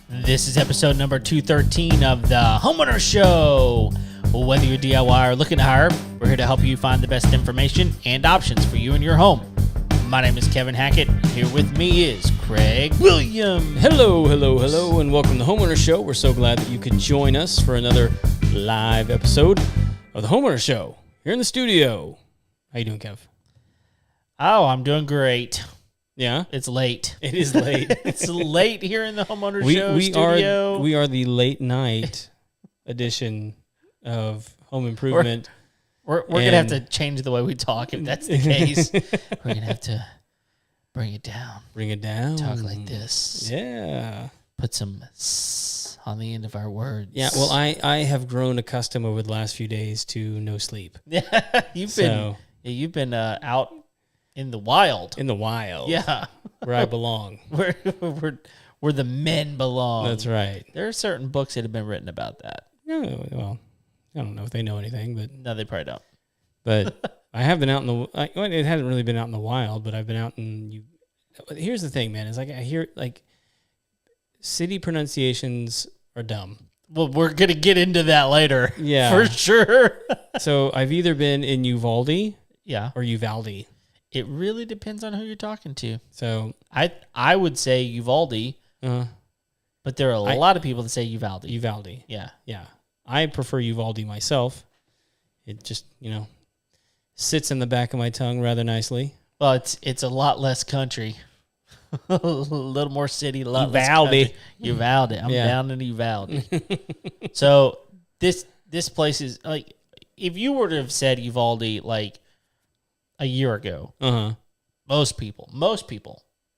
This is episode number 213 of the Homeowner Show. Whether you're DIY or looking to hire, we're here to help you find the best information and options for you and your home. My name is Kevin Hackett. Here with me is Craig Williams. Hello, and welcome to the Homeowner Show. We're so glad that you could join us for another live episode of the Homeowner Show here in the studio. How you doing, Kev? Oh, I'm doing great. Yeah? It's late. It is late. It's late here in the Homeowner Show studio. We are the late night edition of Home Improvement. We're going to have to change the way we talk if that's the case. We're going to have to bring it down. Bring it down. Talk like this. Yeah. Put some s on the end of our words. Yeah, well, I have grown accustomed over the last few days to no sleep. Yeah, you've been out in the wild. In the wild. Yeah. Where I belong. Where the men belong. That's right. There are certain books that have been written about that. No, well, I don't know if they know anything, but no, they probably don't. But I have been out in the. It hasn't really been out in the wild, but I've been out in. Here's the thing, man. Is like I hear like city pronunciations are dumb. Well, we're gonna get into that later. Yeah, for sure. So I've either been in Uvalde, yeah, or Uvalde. It really depends on who you're talking to. So I would say Uvalde, but there are a lot of people that say Uvalde. Uvalde. Yeah. Yeah. I prefer Uvalde myself. It just, sits in the back of my tongue rather nicely. Well, it's a lot less country. A little more city, a lot less Uvalde. country. Uvalde. I'm down in Uvalde. So this place is like, if you were to have said Uvalde like a year ago, most people.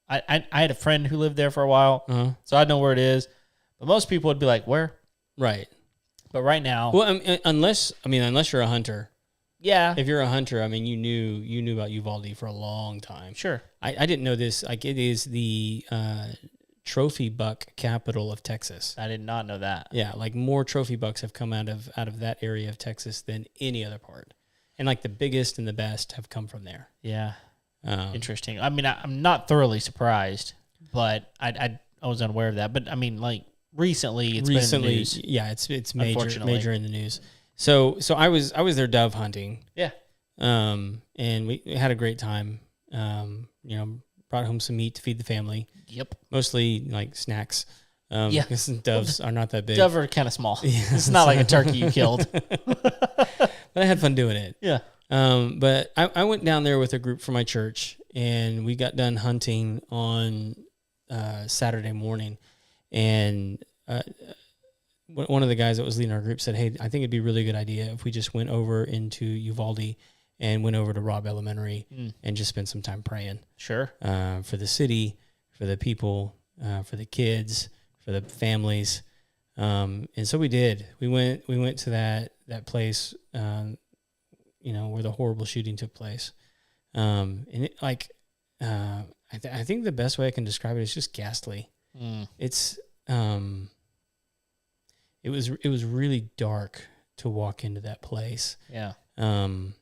I had a friend who lived there for a while, so I know where it is. But most people would be like, "Where?" Right. But right now, well, unless you're a hunter. Yeah. If you're a hunter, you knew about Uvalde for a long time. Sure. I didn't know this. Like, it is the trophy buck capital of Texas. I did not know that. Yeah, like more trophy bucks have come out of that area of Texas than any other part. And like the biggest and the best have come from there. Yeah. Interesting. I'm not thoroughly surprised, but I was unaware of that. But like recently it's been in the news. Yeah, it's major in the news. So I was there dove hunting. Yeah. And we had a great time. Brought home some meat to feed the family. Yep. Mostly like snacks. Yeah. Because doves are not that big. Doves are kind of small. Yeah, it's not like a turkey you killed. But I had fun doing it. Yeah. But I went down there with a group from my church, and we got done hunting on Saturday morning. And one of the guys that was leading our group said, "Hey, I think it'd be a really good idea if we just went over into Uvalde and went over to Robb Elementary and just spent some time praying." Sure. For the city, for the people, for the kids, for the families. And so we did. We went to that place, where the horrible shooting took place. And it, I think the best way I can describe it is just ghastly. It's it was really dark to walk into that place. Yeah. And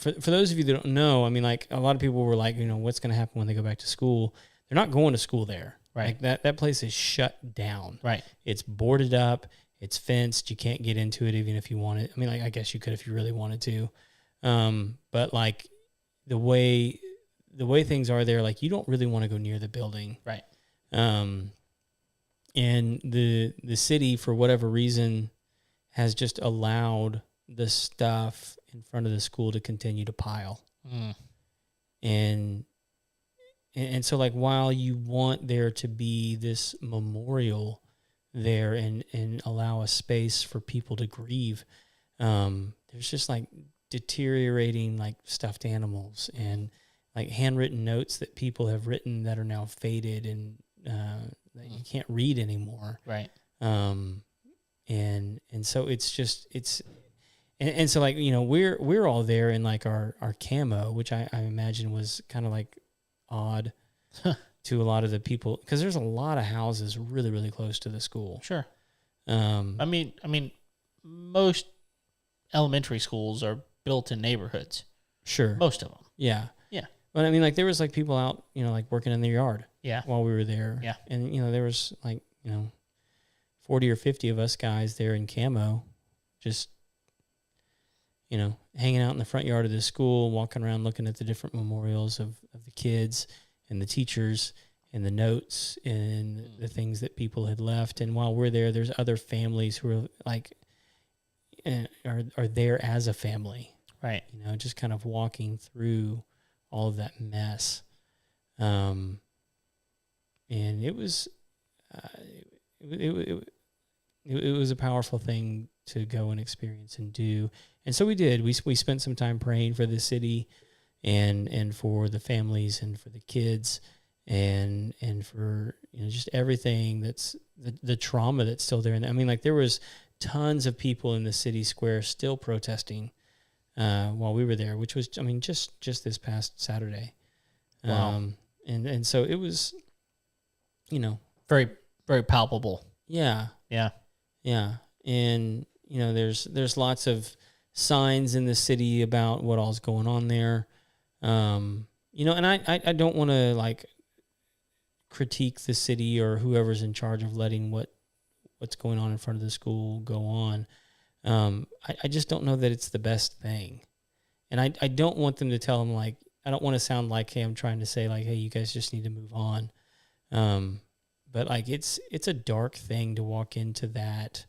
for those of you that don't know, a lot of people were like, what's going to happen when they go back to school? They're not going to school there. Right. Like that place is shut down. Right. It's boarded up. It's fenced. You can't get into it even if you wanted. I guess you could if you really wanted to. But like the way things are there, like you don't really want to go near the building. Right. And the city, for whatever reason, has just allowed the stuff in front of the school to continue to pile. And so, like, while you want there to be this memorial there and allow a space for people to grieve, there's just like deteriorating like stuffed animals and like handwritten notes that people have written that are now faded and that you can't read anymore. Right. And so it's just and so like we're all there in like our camo, which I imagine was kind of like odd to a lot of the people, because there's a lot of houses really, really close to the school. Sure. Most elementary schools are built in neighborhoods. Sure. Most of them. Yeah. Yeah. But I mean, like there was like people out, like working in their yard. Yeah. While we were there. Yeah. And there was like 40 or 50 of us guys there in camo, just hanging out in the front yard of the school, walking around looking at the different memorials of the kids and the teachers and the notes and the things that people had left. And while we're there, there's other families who are like are there as a family. Right. Just kind of walking through all of that mess. And it was it was a powerful thing to go and experience and do. And so we did. We spent some time praying for the city and for the families and for the kids and for just everything that's the trauma that's still there. And I mean, like there was tons of people in the city square still protesting while we were there, which was, I mean, just this past Saturday. Wow. And so it was, very, very palpable. Yeah. Yeah. Yeah. And, there's lots of signs in the city about what all's going on there. And I don't want to like critique the city or whoever's in charge of letting what's going on in front of the school go on. I just don't know that it's the best thing. And I don't want them to tell them like, I don't want to sound like, hey, I'm trying to say like, hey, you guys just need to move on. But like, it's a dark thing to walk into that,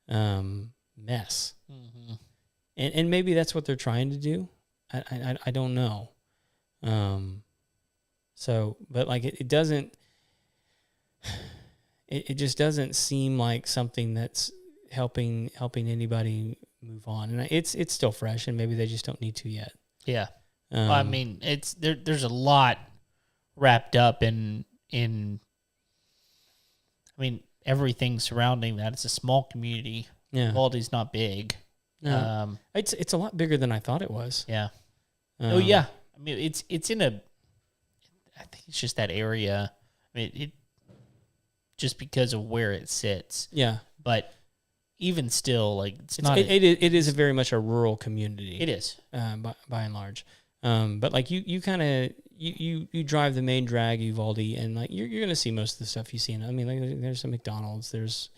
mess. Mm-hmm. And maybe that's what they're trying to do. I don't know. So, but like, it doesn't, it just doesn't seem like something that's helping anybody move on. And it's still fresh and maybe they just don't need to yet. Yeah. I mean, it's there's a lot wrapped up in I mean, everything surrounding that. It's a small community. Yeah. Uvalde's not big. No. It's a lot bigger than I thought it was. Yeah. Oh yeah. I mean, it's in a, I think it's just that area. I mean, it just because of where it sits. Yeah. But even still, like it is a very much a rural community. It is. By and large. But like you kind of you drive the main drag Uvalde and like you're gonna see most of the stuff you see. I mean, like there's a McDonald's, there's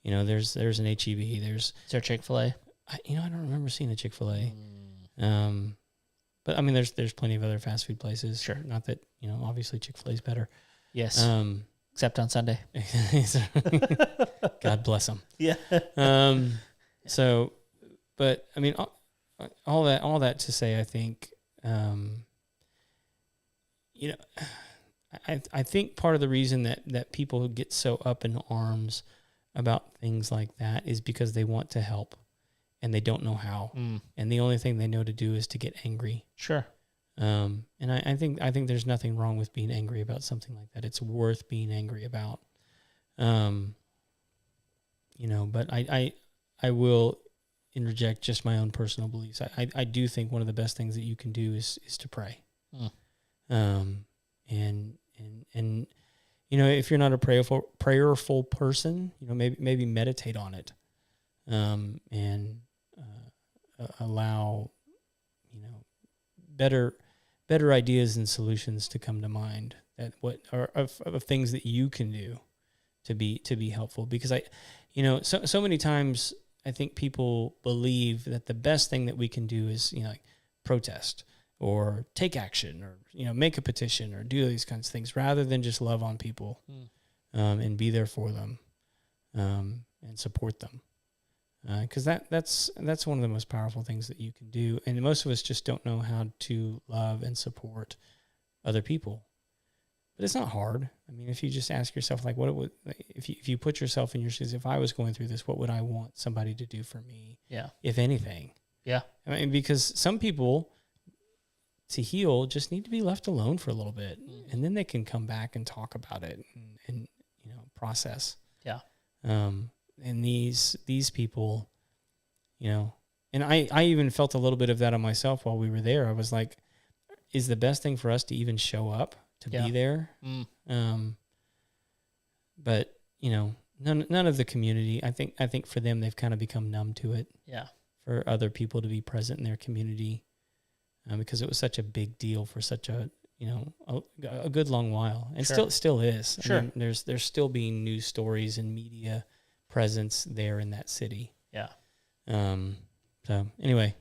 there's an HEB, is there Chick-fil-A? I don't remember seeing a Chick-fil-A. But I mean, there's plenty of other fast food places. Sure. Not that obviously Chick-fil-A is better. Yes. Except on Sunday. God bless them. Yeah. So, but I mean, all that to say, I think, I think part of the reason that people get so up in arms about things like that is because they want to help and they don't know how. And the only thing they know to do is to get angry. Sure. And I think there's nothing wrong with being angry about something like that. It's worth being angry about. But I will interject just my own personal beliefs. I do think one of the best things that you can do is to pray. And if you're not a prayerful person, maybe meditate on it. And allow, better ideas and solutions to come to mind that what are of things that you can do to be helpful. Because so many times I think people believe that the best thing that we can do is, like protest or take action or, make a petition or do these kinds of things rather than just love on people, and be there for them, and support them. Because that's one of the most powerful things that you can do. And most of us just don't know how to love and support other people. But it's not hard. I mean, if you just ask yourself, like, if you put yourself in your shoes, if I was going through this, what would I want somebody to do for me? Yeah. If anything. Yeah. I mean, because some people to heal just need to be left alone for a little bit, and then they can come back and talk about it and process. Yeah. And these people, and I even felt a little bit of that on myself while we were there. I was like, is the best thing for us to even show up to be there? But none of the community, I think for them, they've kind of become numb to it. Yeah. For other people to be present in their community. because it was such a big deal for such a a good long while, and still is. Sure. I mean, there's still being news stories and media presence there in that city. Yeah. So anyway,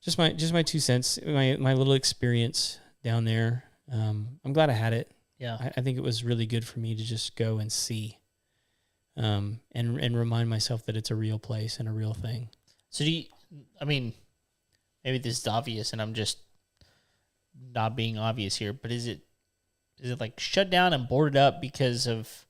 just my 2 cents, my little experience down there. I'm glad I had it. Yeah. I think it was really good for me to just go and see, and remind myself that it's a real place and a real thing. So maybe this is obvious and I'm just not being obvious here, but is it like shut down and boarded up because of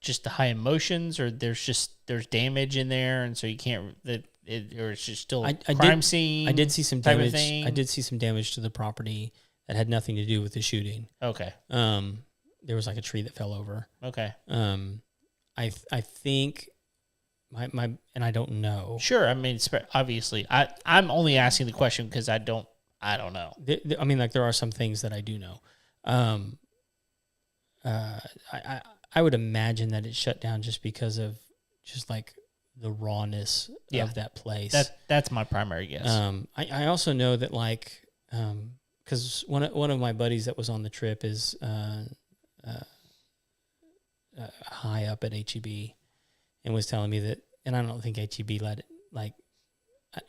just the high emotions, or there's damage in there and so you can't or it's just still a crime scene? I did see some type of damage. thing? I did see some damage to the property that had nothing to do with the shooting. Okay. There was like a tree that fell over. Okay. I think my and I don't know. Sure. I mean, obviously, I'm only asking the question because I don't know. I mean, like there are some things that I do know. I would imagine that it shut down just because of just like the rawness of that place. That's my primary guess. I also know that like because one of my buddies that was on the trip is high up at HEB, and was telling me that, and I don't think HEB let it, like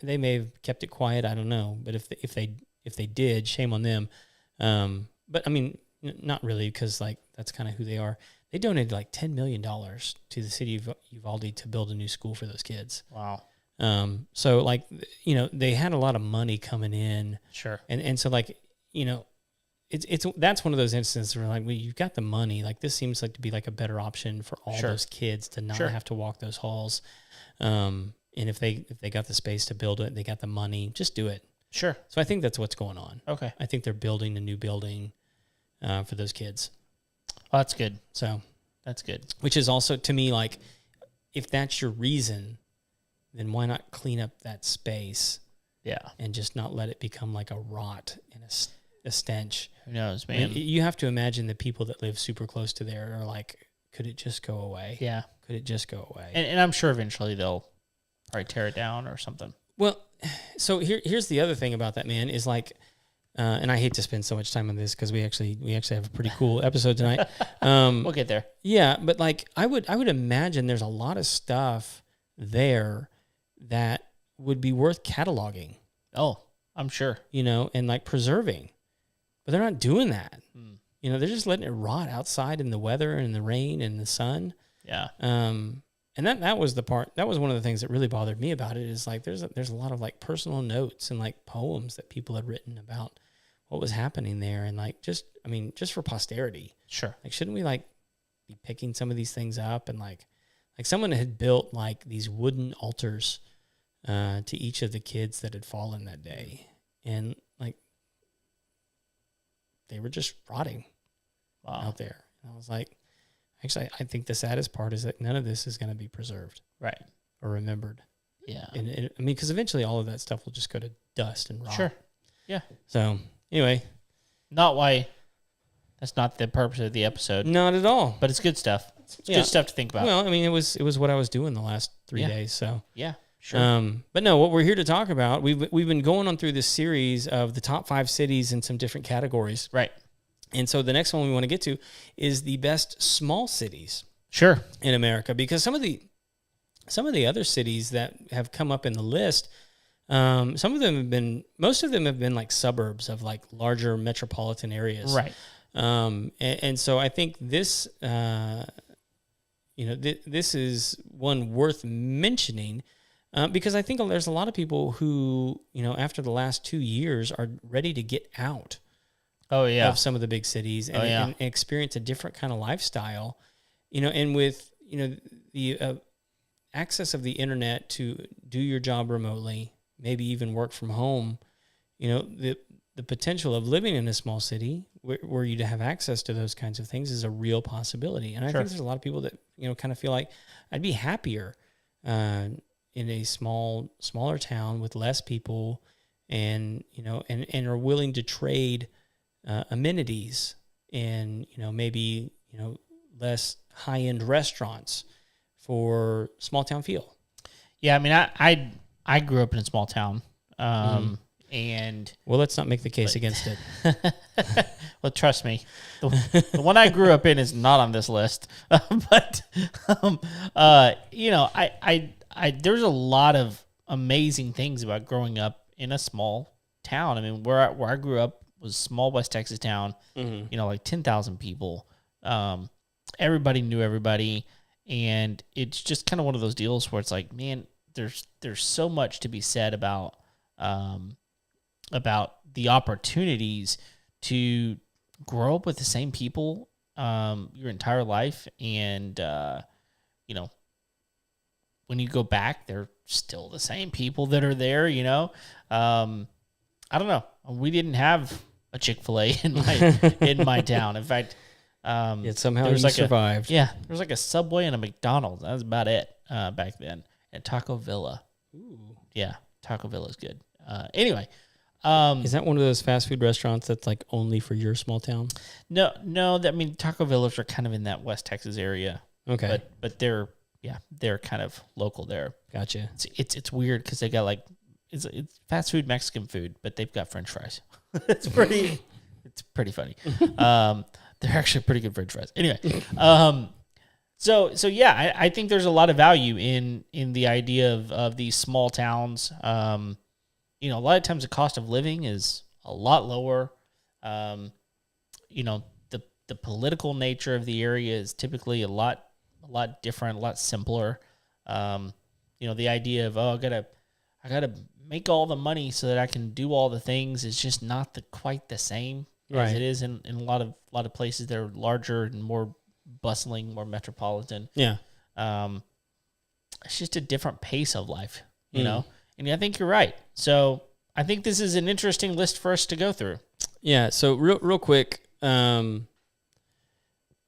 they may have kept it quiet. I don't know, but if they did, shame on them. But I mean, not really, because like that's kind of who they are. They donated like $10 million to the city of Uvalde to build a new school for those kids. Wow. So like, they had a lot of money coming in. Sure. And so like, that's one of those instances where like, well, you've got the money. Like this seems like to be like a better option for all those kids to not have to walk those halls. And if they got the space to build it, they got the money, just do it. Sure. So I think that's what's going on. Okay. I think they're building a new building for those kids. Oh, that's good. So that's good. Which is also, to me, like, if that's your reason, then why not clean up that space? Yeah. And just not let it become like a rot and a stench. Who knows, man? You have to imagine the people that live super close to there are like, could it just go away? Yeah. Could it just go away? And I'm sure eventually they'll probably tear it down or something. Well, so here's the other thing about that, man, is like, and I hate to spend so much time on this because we actually have a pretty cool episode tonight. We'll get there. Yeah, but like I would imagine there's a lot of stuff there that would be worth cataloging. Oh, I'm sure. And like preserving. But they're not doing that. They're just letting it rot outside in the weather and the rain and the sun. Yeah. And that was the part. That was one of the things that really bothered me about it. Is like there's a lot of like personal notes and like poems that people had written about what was happening there, and like just for posterity. Sure. Like, shouldn't we like be picking some of these things up, and like someone had built like these wooden altars to each of the kids that had fallen that day, and like they were just rotting out there. And I was like, actually, I think the saddest part is that none of this is going to be preserved, right, or remembered. Yeah. And I mean, because eventually all of that stuff will just go to dust and rot. Sure. Yeah. So anyway, that's not the purpose of the episode. Not at all. But it's good stuff. It's good stuff to think about. Well, I mean, it was what I was doing the last 3 days. So yeah, sure. But no, what we're here to talk about, we've been going on through this series of the top 5 cities in some different categories. Right. And so the next one we want to get to is the best small cities. Sure. In America, because some of the other cities that have come up in the list, most of them have been like suburbs of like larger metropolitan areas. Right. And so I think this, this is one worth mentioning, because I think there's a lot of people who, after the last 2 years are ready to get out. Oh, yeah. Of some of the big cities and experience a different kind of lifestyle, and with, the access of the internet to do your job remotely, maybe even work from home, the potential of living in a small city where you have access to those kinds of things is a real possibility. And I think there's a lot of people that, kind of feel like I'd be happier in a smaller town with less people and are willing to trade amenities and, maybe, less high-end restaurants for small town feel. Yeah. I mean, I grew up in a small town, and well, let's not make the case against it. well, trust me, the one I grew up in is not on this list. But I there's a lot of amazing things about growing up in a small town. I mean, where I grew up was a small West Texas town. Like 10,000 people. Everybody knew everybody, and it's just kind of one of those deals where it's like, man, there's so much to be said about the opportunities to grow up with the same people your entire life, and when you go back, they're still the same people that are there. I don't know. We didn't have a Chick-fil-A in my town. In fact, yet somehow you survived. There was like a Subway and a McDonald's. That was about it back then. And Taco Villa. Ooh. Yeah, Taco Villa is good. Anyway. Is that one of those fast food restaurants that's like only for your small town? No. I mean, Taco Villas are kind of in that West Texas area. Okay. But they're kind of local there. Gotcha. It's weird because they got like, it's fast food Mexican food, but they've got French fries. It's pretty funny. They're actually pretty good French fries. Anyway, so yeah, I think there's a lot of value in the idea of these small towns. A lot of times the cost of living is a lot lower. The political nature of the area is typically a lot different, a lot simpler. The idea of, I gotta make all the money so that I can do all the things is just not quite the same as it is in a lot of places that are larger and more bustling, more metropolitan. Yeah. It's just a different pace of life, you know? And I think you're right. So I think this is an interesting list for us to go through. Yeah. So real quick, let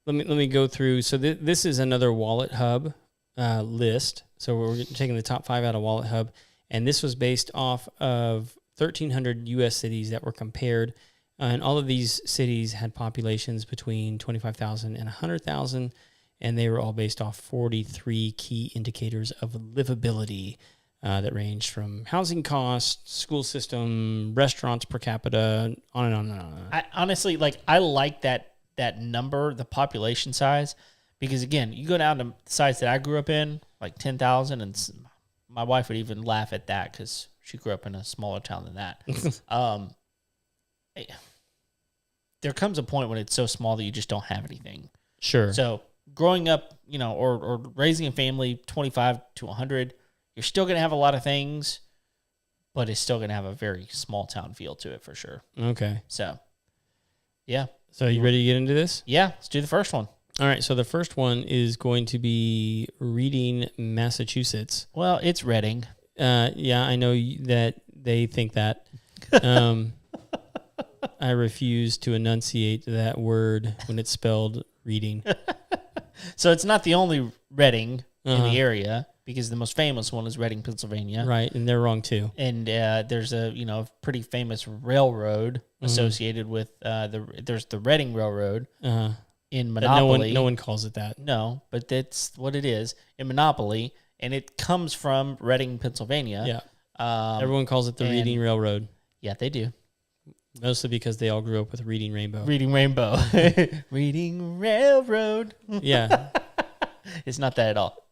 me go through. So this is another Wallet Hub list. So we're taking the top 5 out of Wallet Hub, and this was based off of 1,300 U.S. cities that were compared, and all of these cities had populations between 25,000 and 100,000, and they were all based off 43 key indicators of livability that ranged from housing costs, school system, restaurants per capita, on and on and on. I honestly, I like that number, the population size, because again, you go down to the sites that I grew up in, like 10,000, and my wife would even laugh at that because she grew up in a smaller town than that. There comes a point when it's so small that you just don't have anything. Sure. So growing up, or raising a family 25 to 100, you're still going to have a lot of things, but it's still going to have a very small town feel to it for sure. Okay. So, yeah. So you ready to get into this? Yeah, let's do the first one. All right, so the first one is going to be Reading, Massachusetts. Well, it's Reading. Yeah, I know that they think that. I refuse to enunciate that word when it's spelled reading. So it's not the only Reading in the area, because the most famous one is Reading, Pennsylvania. Right, and they're wrong too. And there's a pretty famous railroad associated with there's the Reading Railroad in Monopoly. No one calls it that. No, but that's what it is in Monopoly, and it comes from Reading, Pennsylvania. Yeah. Everyone calls it the Reading Railroad. Yeah, they do. Mostly because they all grew up with Reading Rainbow. Reading Rainbow. Reading Railroad. Yeah. It's not that at all.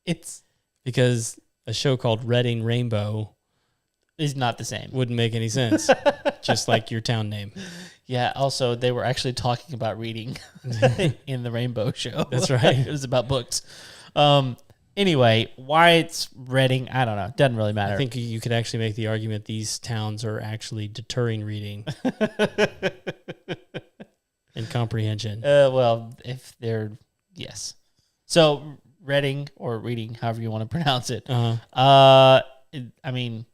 It's because a show called Reading Rainbow is not the same. Wouldn't make any sense. Just like your town name. Yeah. Also, they were actually talking about reading in the Rainbow Show. That's right. It was about books. Anyway, why it's Reading, I don't know. Doesn't really matter. I think you could actually make the argument these towns are actually deterring reading and comprehension. Well, if they're, yes. So Reading or Reading, however you want to pronounce it. I mean,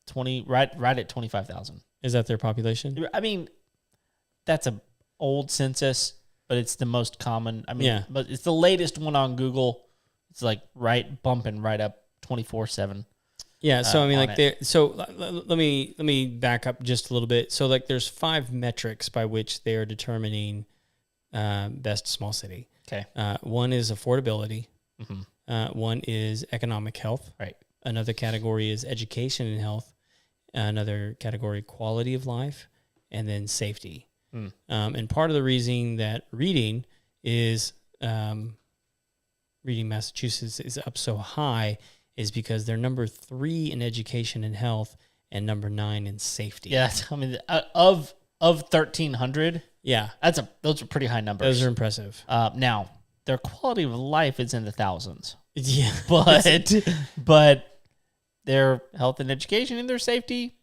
20 right at 25,000. Is that their population? I mean, that's a old census, but it's the most common. I mean, but it's the latest one on Google. It's like bumping right up 24/7. Yeah, so I mean, let me back up just a little bit. So like, there's 5 metrics by which they are determining best small city. Okay. One is affordability. Mm-hmm. One is economic health. Right. Another category is education and health. Another category, quality of life, and then safety. And part of the reason that reading Massachusetts is up so high is because they're number 3 in education and health and number 9 in safety. Yeah, I mean, of 1,300, yeah, those are pretty high numbers. Those are impressive. Now, their quality of life is in the thousands. Yeah, but their health and education and their safety,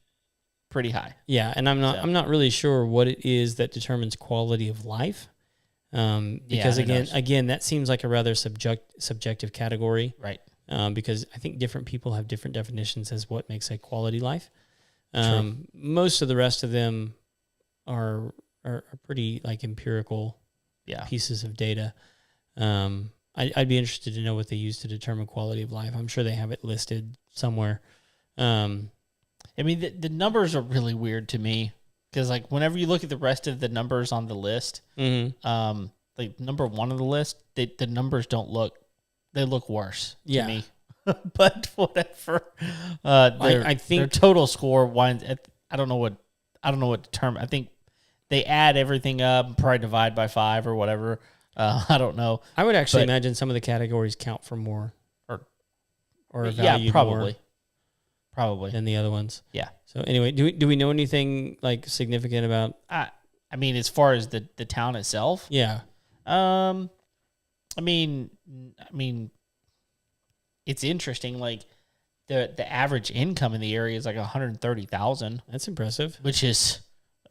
pretty high. Yeah, and I'm not really sure what it is that determines quality of life. Because again, that seems like a rather subjective category, right? Because I think different people have different definitions as what makes a quality life. True. Most of the rest of them are pretty like empirical pieces of data. I'd be interested to know what they use to determine quality of life. I'm sure they have it listed somewhere. I mean, the numbers are really weird to me because, like, whenever you look at the rest of the numbers on the list, like number 1 on the list, the numbers they look worse to me. But whatever. I think their total score winds at I don't know what term. I think they add everything up and probably divide by 5 or whatever. I don't know. I would actually imagine some of the categories count for more or value more. Probably than the other ones. Yeah. So anyway, do we know anything like significant about? I mean, as far as the town itself. Yeah. I mean, it's interesting. Like the average income in the area is like $130,000. That's impressive. Which is,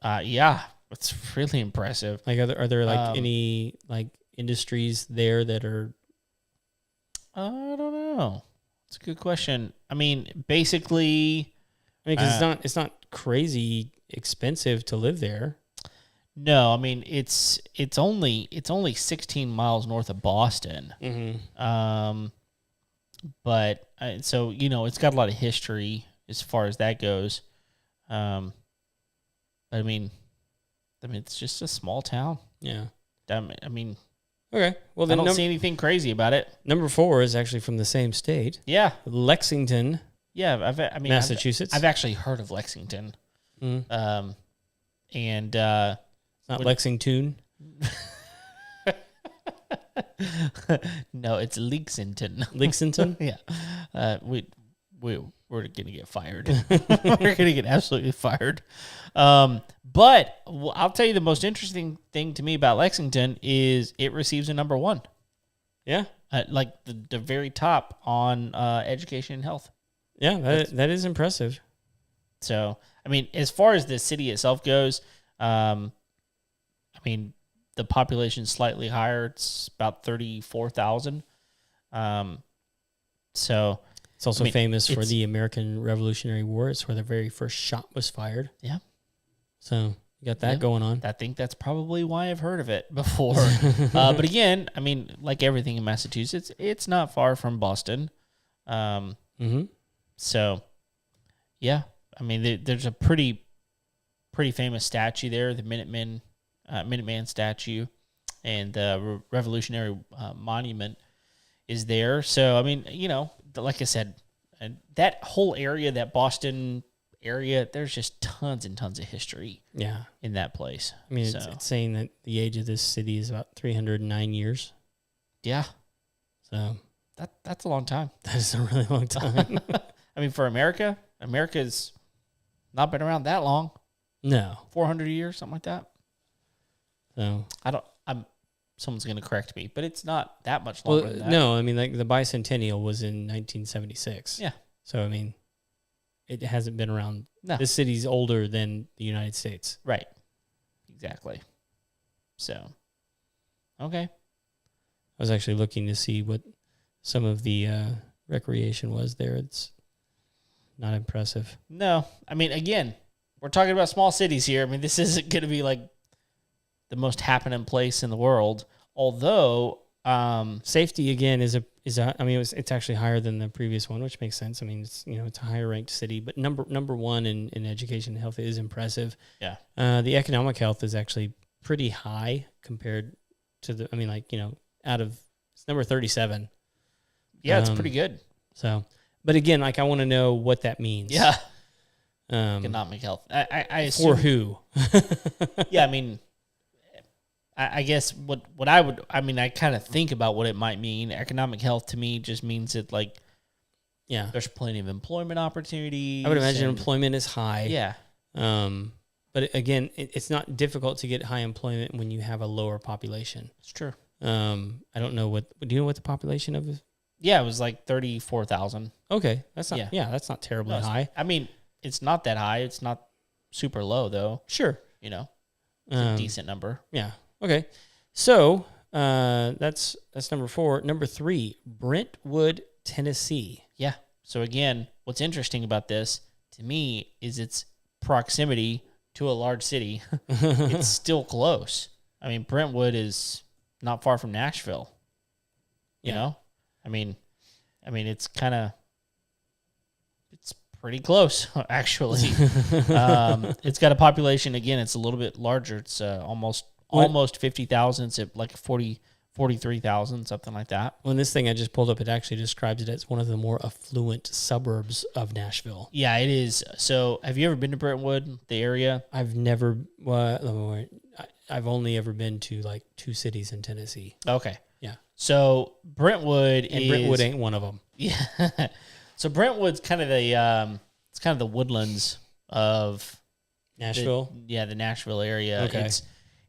it's really impressive. Like, are there like any like industries there that are? I don't know. It's a good question. I mean, basically, because it's not crazy expensive to live there. No, I mean it's only 16 miles north of Boston. Mm-hmm. But so it's got a lot of history as far as that goes. I mean, it's just a small town. Yeah. I mean. Okay. Well, then I don't see anything crazy about it. Number 4 is actually from the same state. Yeah. Lexington. Yeah. Massachusetts. I've actually heard of Lexington. Mm-hmm. And not Lexington. No, it's Lexington. Lexington? Yeah. We're gonna get fired. We're gonna get absolutely fired. But I'll tell you the most interesting thing to me about Lexington is it receives a number 1. Yeah. Like the very top on education and health. Yeah, that is impressive. So, I mean, as far as the city itself goes, I mean, the population's slightly higher. It's about 34,000. So it's also famous for the American Revolutionary War. It's where the very first shot was fired. Yeah. So you got that going on. I think that's probably why I've heard of it before. But again, I mean, like everything in Massachusetts, it's not far from Boston. So, yeah. I mean, there's a pretty famous statue there, the Minuteman statue, and the Revolutionary Monument is there. So, I mean, like I said, that whole area, that Boston area, there's just tons and tons of history in that place. I mean, it's saying that the age of this city is about 309 years. Yeah. So that's a long time. That is a really long time. I mean, for America's not been around that long. No. 400 years, something like that. So someone's going to correct me, but it's not that much longer than that. No, I mean, like the bicentennial was in 1976. Yeah. So, I mean, it hasn't been around. No. This city's older than the United States. Right. Exactly. So, okay. I was actually looking to see what some of the recreation was there. It's not impressive. No. I mean, again, we're talking about small cities here. I mean, this isn't going to be like the most happening place in the world. Although safety again is I mean, it's actually higher than the previous one, which makes sense. I mean, it's a higher ranked city, but number 1 in education and health is impressive. Yeah. The economic health is actually pretty high compared to it's number 37. Yeah, it's pretty good. So, But again, like I want to know what that means. Yeah. Economic health. I For assume, who? yeah, I mean, I guess I kind of think about what it might mean. Economic health to me just means that, like, Yeah. there's plenty of employment opportunities. I would imagine employment is high. Yeah. But again, it's not difficult to get high employment when you have a lower population. It's true. I don't know do you know what the population of? Yeah, it was like 34,000. Okay. That's not, that's not terribly high. I mean, it's not that high. It's not super low though. Sure. You know, it's a decent number. Yeah. Okay. So, that's number 4. Number 3, Brentwood, Tennessee. Yeah. So again, what's interesting about this to me is its proximity to a large city. It's still close. I mean, Brentwood is not far from Nashville. You know? I mean, it's pretty close, actually. It's got a population, again, it's a little bit larger. It's almost 50,000. It's at like 43,000, something like that. Well, this thing I just pulled up, it actually describes it as one of the more affluent suburbs of Nashville. Yeah, it is. So have you ever been to Brentwood, the area? I've never, I've only ever been to like 2 cities in Tennessee. Okay. Yeah. So Brentwood Brentwood ain't one of them. Yeah. So Brentwood's kind of the woodlands of Nashville. The Nashville area. Okay.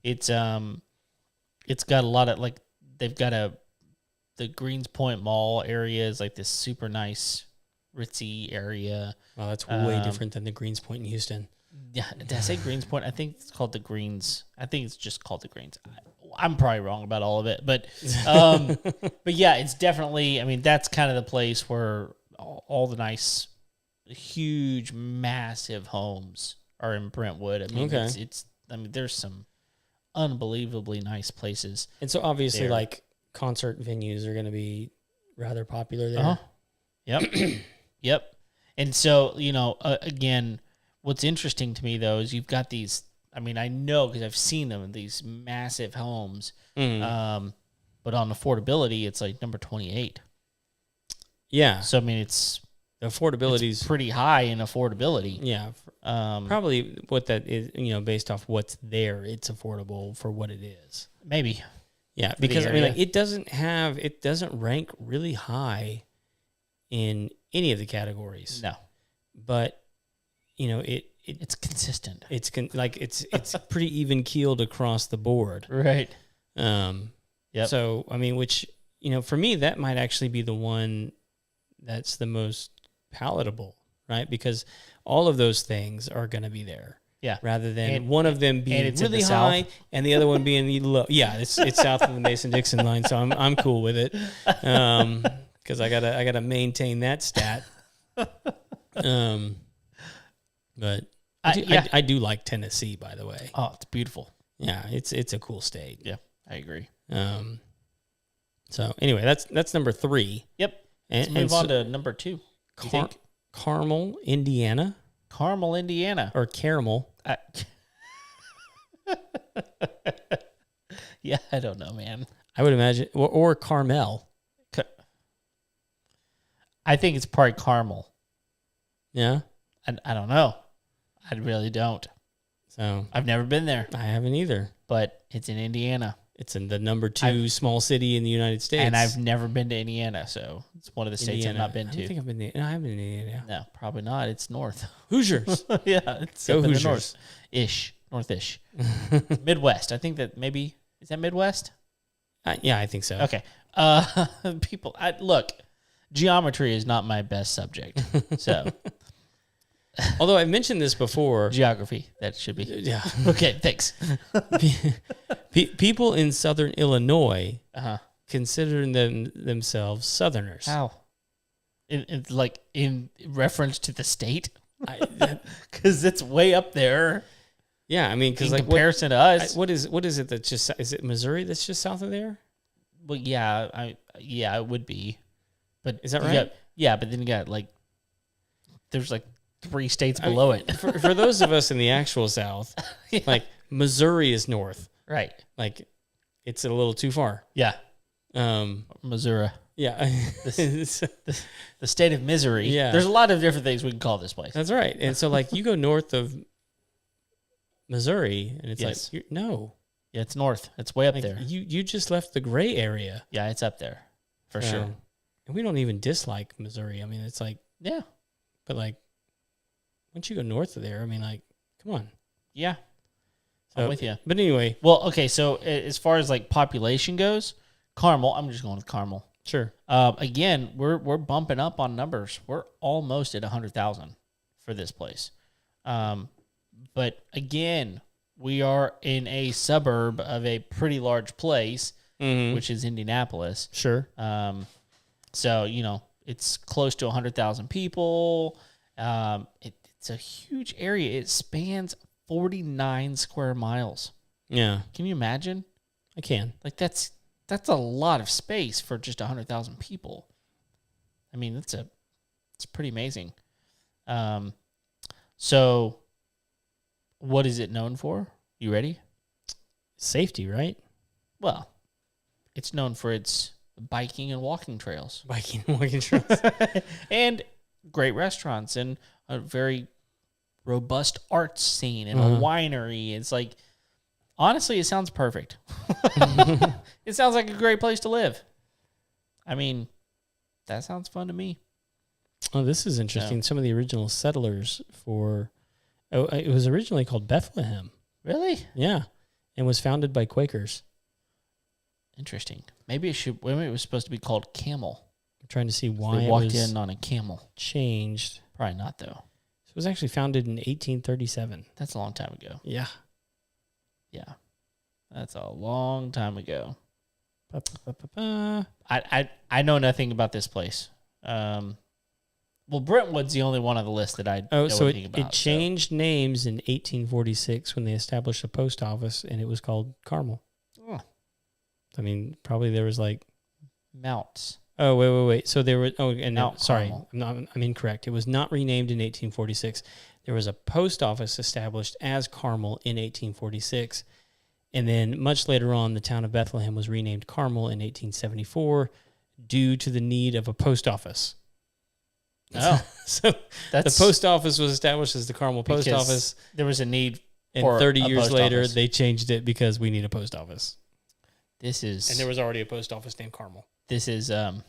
It's got a lot of, like, they've got the Greens Point Mall area is like this super nice ritzy area. Well, that's way different than the Greens Point in Houston. Yeah, did I say Greens Point? I think it's called the Greens. I think it's just called the Greens. I'm probably wrong about all of it, but yeah, it's definitely. I mean, that's kind of the place where all the nice, huge, massive homes are in Brentwood. I mean, it's. I mean, there's some unbelievably nice places, and so obviously, like, concert venues are going to be rather popular there. Yep, yep. And so, again, what's interesting to me though is you've got these. I mean, I know because I've seen them, these massive homes. But on affordability, it's like number 28. Yeah. So I mean, it's affordability's pretty high in affordability. Yeah. Probably what that is, based off what's there, it's affordable for what it is. Maybe. Yeah, because I mean, like, it doesn't rank really high in any of the categories. No. But it's consistent. It's pretty even keeled across the board. Right. Yep. So, I mean, which, for me, that might actually be the one that's the most palatable, right? Because all of those things are going to be there. Yeah. Rather than one of them being really high south. and the other one being low. Yeah, it's south of the Mason-Dixon line, so I'm cool with it. Because I gotta maintain that stat. But I do like Tennessee, by the way. Oh, it's beautiful. Yeah, it's a cool state. Yeah, I agree. So anyway, that's number 3. Yep. Let's move on to number 2. Carmel, Indiana. Carmel, Indiana. Or Caramel. Yeah, I don't know, man. I would imagine, or Carmel. I think it's probably Carmel. Yeah? I don't know. I really don't. So I've never been there. I haven't either. But it's in Indiana. It's in the number 2 small city in the United States. And I've never been to Indiana, so it's one of the states I've not been to. I don't think I've been there. No, I haven't been to Indiana. No, probably not. It's north. Hoosiers. Yeah, it's Go up in Hoosiers. the north-ish. North-ish. Midwest. I think that maybe, is that Midwest? Yeah, I think so. Okay. Look, geometry is not my best subject. So, although I've mentioned this before. Geography, that should be. Yeah. Okay, thanks. People in southern Illinois consider themselves Southerners. How? In reference to the state? Because it's way up there. Yeah, I mean, because in comparison to us, what is it that's just? Is it Missouri that's just south of there? Well, yeah, it would be. But is that right? But then you got there's 3 states below it. For those of us in the actual South, Missouri is north. Right. It's a little too far. Yeah. Missouri. Yeah. the state of misery. Yeah. There's a lot of different things we can call this place. That's right. And so, like, you go north of Missouri, and it's no. Yeah, it's north. It's way up there. You just left the gray area. Yeah, it's up there for sure. And we don't even dislike Missouri. I mean, it's like, yeah. But, like, once you go north of there, I mean, like, come on. Yeah. I'm with you. But anyway. Well, okay, so as far as, like, population goes, Carmel, I'm just going with Carmel. Sure. Again, we're bumping up on numbers. We're almost at 100,000 for this place. But, again, we are in a suburb of a pretty large place, which is Indianapolis. Sure. So, you know, it's close to 100,000 people. It's a huge area. It spans 49 square miles. Yeah. Can you imagine? I can. Like, that's a lot of space for just 100,000 people. I mean, it's pretty amazing. So what is it known for? You ready? Safety, right? Well, it's known for its biking and walking trails. Biking and walking trails. And great restaurants and a very robust arts scene and a winery. It's like, honestly, it sounds perfect. It sounds like a great place to live. I mean, that sounds fun to me. Oh, this is interesting. Some of the original settlers it was originally called Bethlehem. Really? Yeah. And was founded by Quakers. Interesting. Maybe it was supposed to be called Camel. I'm trying to see why they walked in on a camel. Changed. Probably not, though. So it was actually founded in 1837. That's a long time ago. Yeah. Yeah. That's a long time ago. I know nothing about this place. Well, Brentwood's the only one on the list that I know anything about. It changed names in 1846 when they established a post office, and it was called Carmel. Oh. I mean, probably there was like Mounts. Oh, wait. So there was sorry, Carmel. I'm incorrect. It was not renamed in 1846. There was a post office established as Carmel in 1846. And then much later on, the town of Bethlehem was renamed Carmel in 1874 due to the need of a post office. Oh, so the post office was established as the Carmel Post Office. There was a need and for 30 years later, office. They changed it because we need a post office. And there was already a post office named Carmel. This is the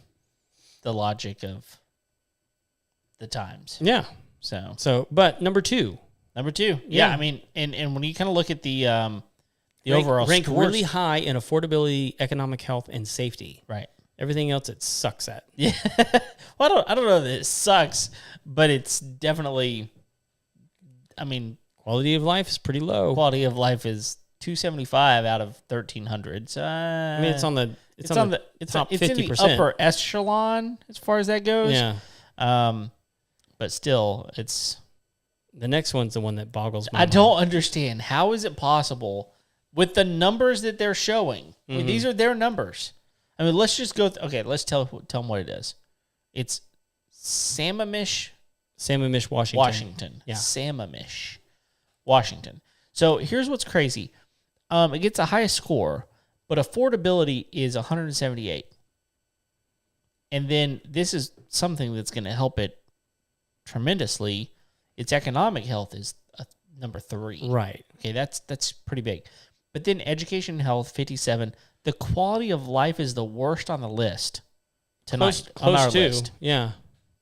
logic of the times. Yeah. So, but number two. Yeah. I mean, and when you kind of look at the overall rank scores, really high in affordability, economic health, and safety. Right. Everything else it sucks at. Yeah. Well, I don't know that it sucks, but it's definitely, I mean, quality of life is pretty low. Quality of life is 275 out of 1,300. So, I mean, it's on the top 50%. In the upper echelon as far as that goes. Yeah. But still, it's the next one's the one that boggles my mind. I don't understand. How is it possible with the numbers that they're showing? I mean, these are their numbers. I mean, let's just go. Okay, let's tell them what it is. It's Sammamish, Washington. Yeah. Sammamish, Washington. So here's what's crazy. It gets the highest score, but affordability is 178. And then this is something that's going to help it tremendously. Its economic health is number 3. Right. Okay, that's pretty big. But then education and health, 57. The quality of life is the worst on the list tonight. Close on our to, list. Yeah.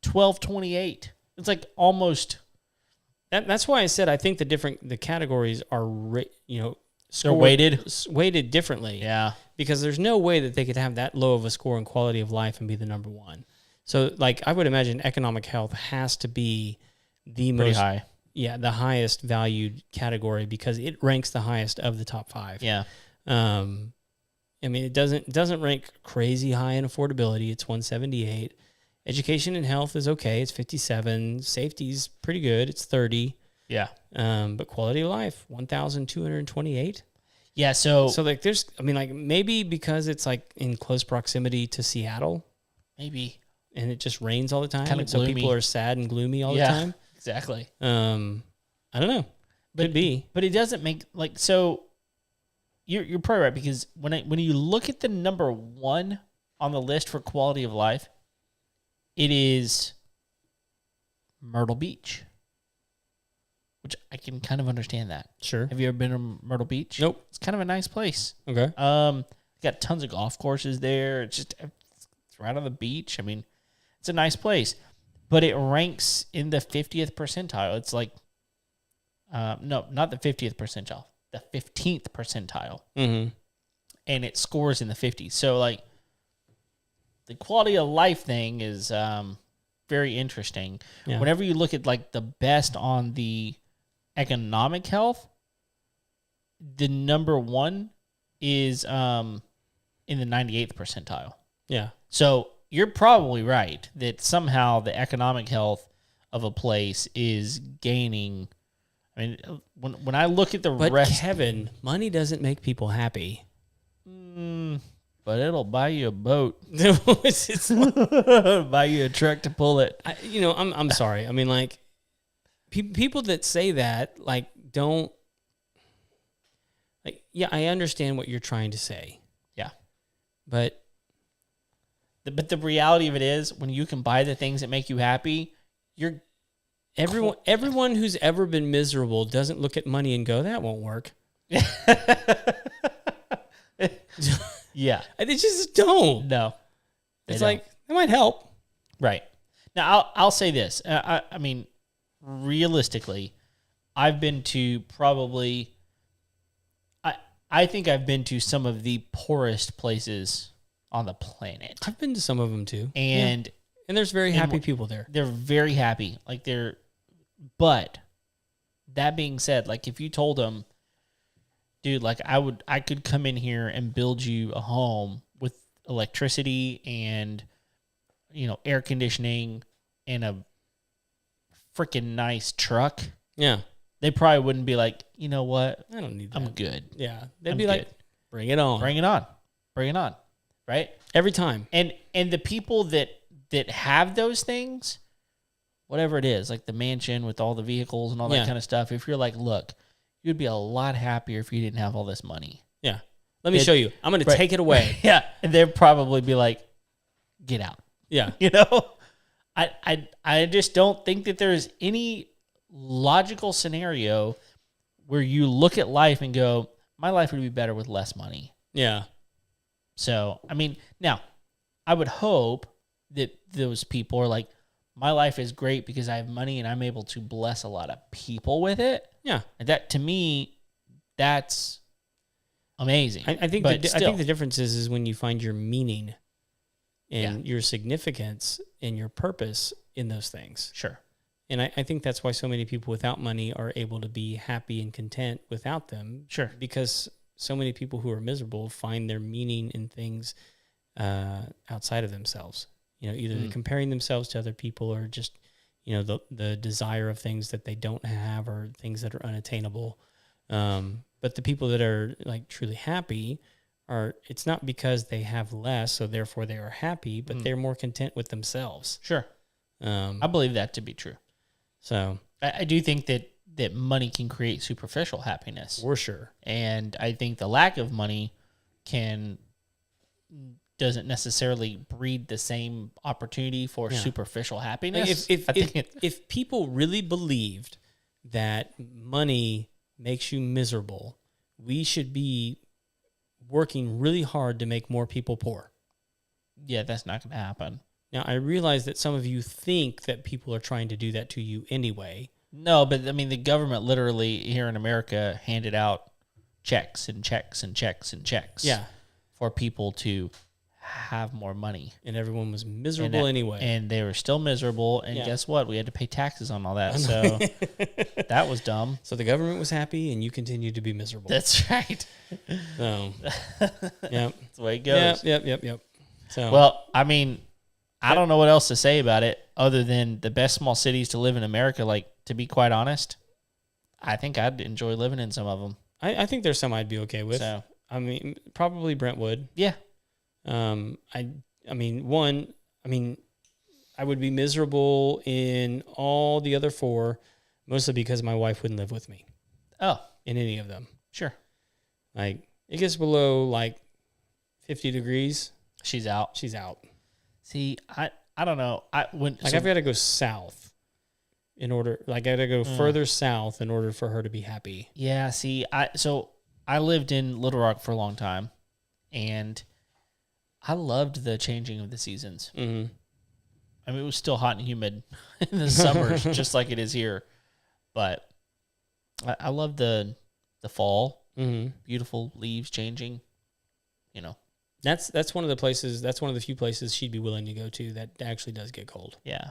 1228. It's like almost. That's why I said I think the categories are they're weighted differently. Yeah. Because there's no way that they could have that low of a score in quality of life and be the number one. So, like, I would imagine economic health has to be the most high. Yeah, the highest valued category because it ranks the highest of the top 5. Yeah. I mean, it doesn't rank crazy high in affordability. It's 178. Education and health is okay. It's 57. Safety's pretty good. It's 30. Yeah. But quality of life, 1,228. Yeah. So like maybe because it's like in close proximity to Seattle. Maybe. And it just rains all the time. Kind of so people are sad and gloomy all the time. Exactly. I don't know. Could be. But it doesn't make so. You're probably right because when you look at the number 1 on the list for quality of life, it is Myrtle Beach, which I can kind of understand that. Sure. Have you ever been to Myrtle Beach? Nope. It's kind of a nice place. Okay. Got tons of golf courses there. It's right on the beach. I mean, it's a nice place, but it ranks in the 50th percentile. It's like, no, not the 50th percentile, the 15th percentile. Mm-hmm. And it scores in the 50s. So, like, the quality of life thing is very interesting. Yeah. Whenever you look at, like, the best on the economic health, the number one is in the 98th percentile. Yeah. So you're probably right that somehow the economic health of a place is gaining. I mean, when I look at the rest... But Kevin, money doesn't make people happy. But it'll buy you a boat. It's Buy you a truck to pull it. I'm sorry. I mean, like, people that say that, like, don't... Like, yeah, I understand what you're trying to say. Yeah. But the reality of it is, when you can buy the things that make you happy, you're... Everyone who's ever been miserable doesn't look at money and go, that won't work. Yeah. They just don't. No. It's like, it might help. Right. Now, I'll say this. I mean, realistically, I've been to probably... I think I've been to some of the poorest places on the planet. I've been to some of them too. And there's very happy people there. They're very happy. But that being said, like, if you told them, dude, like, I could come in here and build you a home with electricity and, air conditioning and a freaking nice truck. Yeah. They probably wouldn't be like, you know what? I don't need that. I'm good. Yeah. They'd be like, bring it on. Bring it on. Bring it on. Right? Every time. And the people that have those things, whatever it is, like the mansion with all the vehicles and all that kind of stuff, if you're like, look, you'd be a lot happier if you didn't have all this money. Yeah. Let me show you. I'm going to take it away. Yeah. And they'd probably be like, get out. Yeah. I just don't think that there's any logical scenario where you look at life and go, my life would be better with less money. Yeah. So, I mean, now, I would hope that those people are like, my life is great because I have money and I'm able to bless a lot of people with it. Yeah. And that, to me, that's amazing. I think the difference is when you find your meaning and your significance and your purpose in those things. Sure. And I think that's why so many people without money are able to be happy and content without them. Sure. Because so many people who are miserable find their meaning in things outside of themselves. Either comparing themselves to other people or just, the desire of things that they don't have or things that are unattainable. But the people that are like truly happy it's not because they have less, so therefore they are happy, but they're more content with themselves. Sure. I believe that to be true. So I do think that money can create superficial happiness. For sure. And I think the lack of money doesn't necessarily breed the same opportunity for superficial happiness. If people really believed that money makes you miserable, we should be working really hard to make more people poor. Yeah, that's not going to happen. Now, I realize that some of you think that people are trying to do that to you anyway. No, but I mean, the government literally here in America handed out checks and checks and checks and checks for people to have more money. And everyone was miserable anyway. And they were still miserable. And guess what? We had to pay taxes on all that. So that was dumb. So the government was happy and you continued to be miserable. That's right. So, That's the way it goes. Yep. So, well, I mean, I don't know what else to say about it other than the best small cities to live in America. Like, to be quite honest, I think I'd enjoy living in some of them. I think there's some I'd be okay with. So, I mean, probably Brentwood. Yeah. I would be miserable in all the other four, mostly because my wife wouldn't live with me. Oh. In any of them. Sure. Like, it gets below, like, 50 degrees. She's out. She's out. See, I don't know. I've got to go south in order. Like, I got to go further south in order for her to be happy. Yeah. See, I lived in Little Rock for a long time, and I loved the changing of the seasons. Mm-hmm. I mean, it was still hot and humid in the summers, just like it is here. But I love the fall. Mm-hmm. Beautiful leaves changing. You know, that's one of the places. That's one of the few places she'd be willing to go to that actually does get cold. Yeah.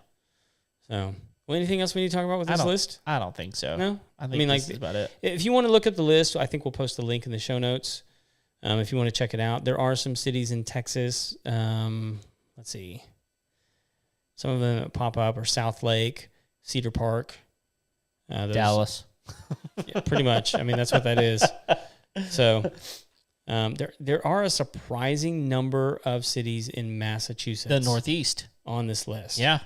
So, well, anything else we need to talk about with this list? I don't think so. No, I think this is about it. If you want to look at the list, I think we'll post the link in the show notes. If you want to check it out, there are some cities in Texas. Let's see. Some of them that pop up are South Lake, Cedar Park, Dallas. Yeah, pretty much. I mean, that's what that is. So there are a surprising number of cities in Massachusetts. The Northeast. On this list. Yeah.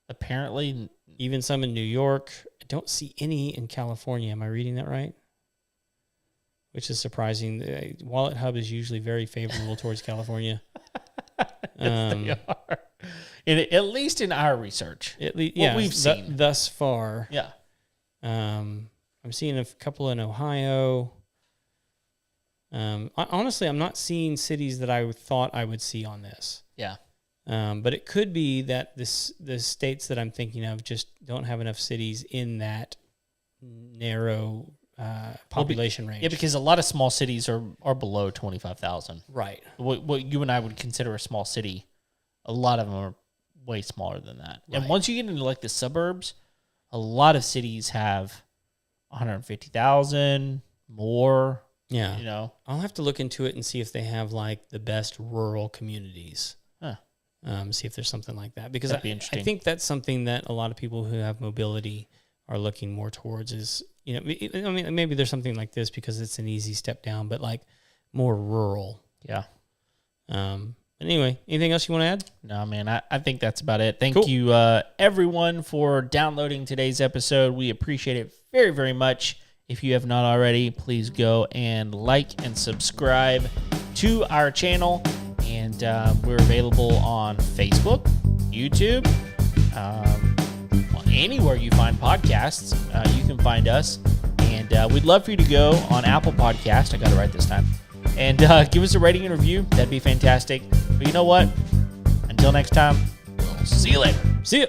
Apparently. Even some in New York. I don't see any in California. Am I reading that right? Which is surprising. Wallet Hub is usually very favorable towards California. Yes, they are. At least in our research. What we've seen thus far. Yeah. I'm seeing a couple in Ohio. Honestly, I'm not seeing cities that I thought I would see on this. Yeah. But it could be that the states that I'm thinking of just don't have enough cities in that narrow population range. Yeah, because a lot of small cities are below 25,000. Right. What you and I would consider a small city, a lot of them are way smaller than that. Right. And once you get into like the suburbs, a lot of cities have 150,000 more. Yeah. You know, I'll have to look into it and see if they have like the best rural communities. Huh. See if there's something like that, because That'd be interesting. I think that's something that a lot of people who have mobility are looking more towards is, you know, I mean, maybe there's something like this because it's an easy step down, but like more rural. Yeah. Anyway, anything else you want to add? No, man, I think that's about it. Thank you, everyone, for downloading today's episode. We appreciate it very, very much. If you have not already, please go and like and subscribe to our channel. And we're available on Facebook, YouTube, anywhere you find podcasts, you can find us. And we'd love for you to go on Apple Podcast. I got it right this time. And give us a rating and review. That'd be fantastic. But you know what? Until next time, we'll see you later. See ya.